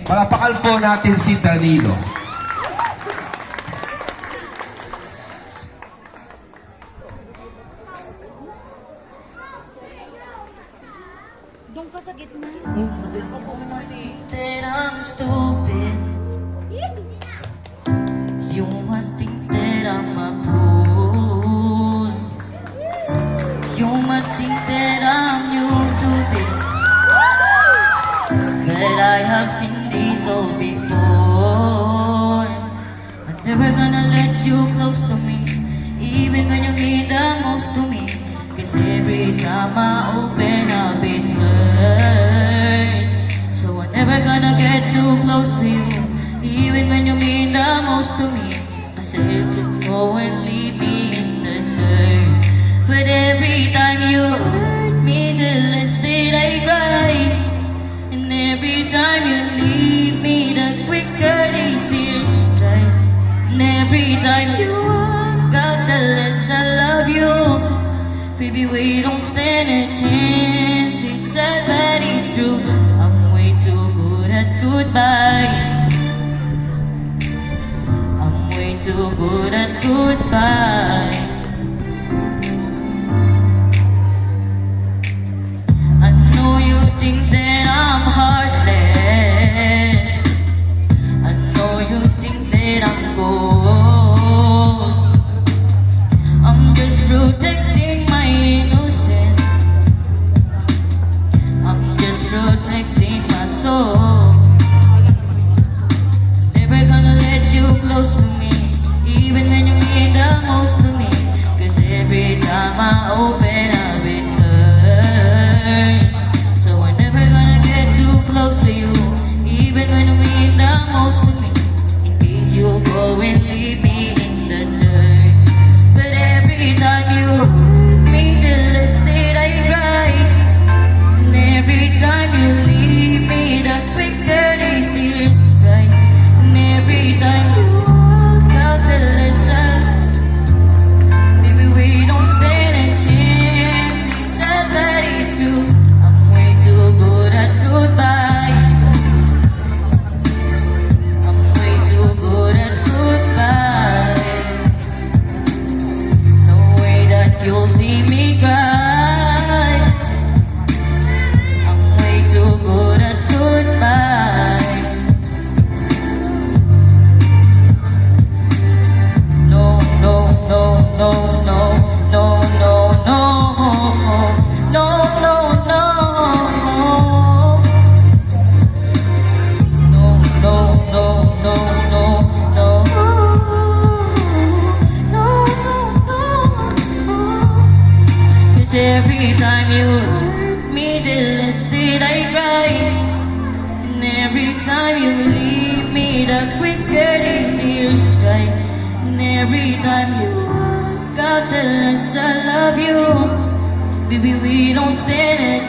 Palapakan po natin si Danilo. Doon ka sa gitna. That I'm stupid. You must think that I'm a fool. You must think that I'm new to this. But I have seen this all before. I'm never gonna let you close to me, even when you mean the most to me. Cause every time I open up it hurts. So I'm never gonna get too close to you, even when you mean the most to me. I said just go and leave me in the dirt. But every time you hurt me, the less that I cry. And every time you leave me, the quicker these tears dry. And every time you walk out, the less I love you. Baby, we don't stand a chance. It's sad, but it's true. I'm way too good at goodbyes. I'm way too good at goodbyes. I know you think that I'm heartless. I know you think that I'm cold. I'm just protecting my innocence. I'm just protecting my soul. Never gonna let you close to me, even when you mean the most to me. Cause every time I open up it hurts. So I'm never gonna get too close to you, even when you mean the most to me. In case you go and leave me in the dirt. But every time you hurt me, the less that I cry. And every time you leave me, the quicker these tears dry. And every time you walk out, the less I baby, we don't stand a chance. It's sad, but it's true. I'm way too good at goodbyes. I'm way too good at goodbyes. No way that you'll see me cry. I'm way too good at goodbyes. No, no, no, no, no, no, no, no, no, no, no. No, no, no, no, no, no. No, no, no. Cause every time you hurt me, the less that I cry. And every time you leave me, the quicker these tears dry. And every time you walk out, the less I love you. Baby, we don't stand a